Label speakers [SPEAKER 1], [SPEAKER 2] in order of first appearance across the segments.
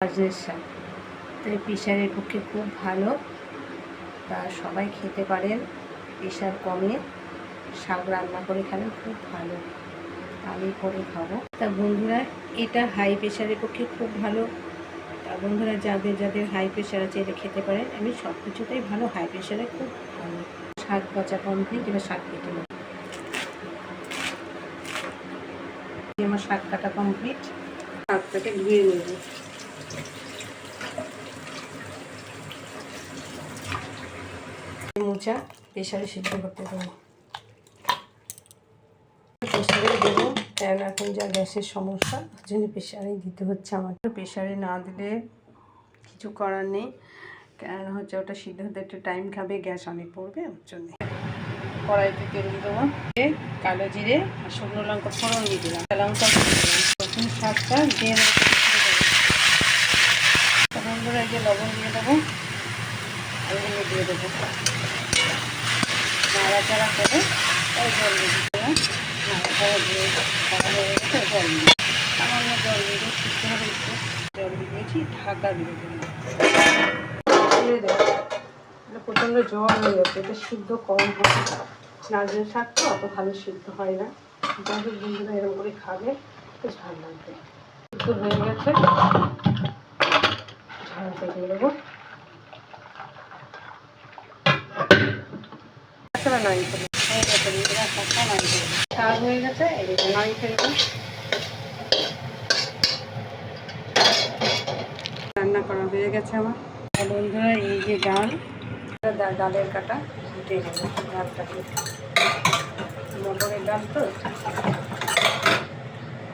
[SPEAKER 1] গাজরের শাক, তাই প্রেশারের পক্ষে খুব ভালো। তা সবাই খেতে পারেন, প্রেশার কমে শাক রান্না করে খাবেন, খুব ভালো। আমি করে খাবো। তা বন্ধুরা, এটা হাই প্রেশারের পক্ষে খুব ভালো। তা বন্ধুরা, যাদের যাদের হাই প্রেশার আছে এটা খেতে পারেন। আমি সব কিছুতেই ভালো, হাই প্রেশারে খুব ভালো। শাক ভাজা কমপ্লিট, এবার শাক কেটে নেব। আমার শাক কাটা কমপ্লিট, শাকটাকে ধুয়ে নেব। মোচা প্রেশারে সিদ্ধ করতে দেবো, প্রেশারে দেবো, কারণ এখন যা গ্যাসের সমস্যা, ওর জন্য প্রেশারেই দিতে হচ্ছে আমাকে। প্রেশারে না দিলে কিছু করার নেই, কারণ হচ্ছে ওটা সিদ্ধ হতে একটু টাইম খাবে, গ্যাস অনেক পড়বে, ওর জন্য। কড়াইতে তেল দিয়ে দেবো, কালো জিরে আর শুকনো লঙ্কা ফোড়ন দিয়ে দিলাম, লঙ্কা দিয়ে দিলাম, প্রথম শাকটা দিয়ে বন্ধুরা এই যে লবণ দিয়ে দেবো, এগুলো দিয়ে দেবো, নাড়াচাড়া করে তাই জল দিয়ে দিলাম। নাড়াচাড়া দিয়ে কড়া হয়ে গেছে, জল দিয়ে সামান্য জল দিয়ে সিদ্ধ হবে, একটু জল দিয়ে দিয়েছি, ঢাকা দিয়ে দিলাম। দিয়ে দেবো, এটা প্রচণ্ড জল হয়ে যাচ্ছে, এটা সিদ্ধ কম হয়। নারকেল শাক তো অত ভালো সিদ্ধ হয় না, যাদের বন্ধুরা এরকম করে খাবে বেশ ভালো লাগবে। সিদ্ধ হয়ে গেছে, ঝালটা দিয়ে দেবো। নাড়ি ফেলবো, হয়ে গেছে শাকটা নাড়ি ফেলবো, শাক হয়ে গেছে, এদিকে নাড়ি ফেলবো। রান্না করা হয়ে গেছে আমার। বন্ধুরা এই যে ডাল, ডালের কাটা দিয়ে দেবো, ডালটাকে, মটরের ডাল তো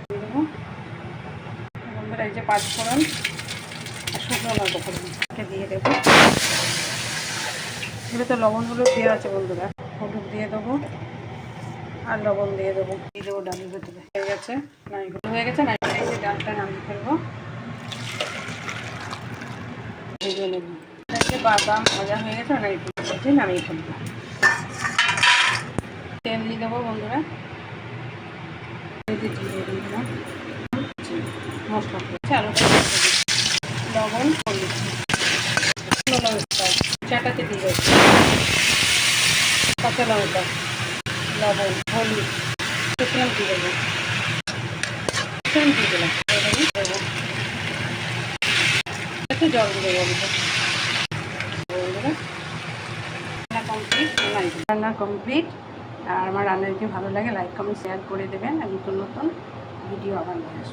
[SPEAKER 1] দিয়ে দেবো। বন্ধুরা এই যে পাঁচফোড়ন আর শুকনো লঙ্কা ফোড়ন দিয়ে দেবো। এগুলো তো লবণগুলো দেওয়া আছে বন্ধুরা, হলুদ দিয়ে দেবো আর লবণ দিয়ে দেবো, ডালের ভেতরে। হয়ে গেছে, নাড়িগুলো হয়ে গেছে, নাড়িয়ে এই যে ডালটা নামিয়ে ফেলবো, ভেজে নেবো। বাদাম ভাজা হয়ে গেছে, নামিয়ে ফেলবো। তেল দিয়ে দেবো বন্ধুরা, মশলা আলুটা, লবণ, হলুদ, লঙ্কা চাটাতে দিয়ে দেবো, কাঁচা লঙ্কা, লবণ, হলুদ, শুকনো দিয়ে দেবো, দিয়ে দিলাম, দেবো একটু জল দিয়ে দেবো। রান্না কমপ্লিট, রান্না কমপ্লিট। আর আমার রান্না যদি ভালো লাগে লাইক কমেন্ট শেয়ার করে দেবেন, আর নতুন নতুন ভিডিও আবার নিয়ে আসবো।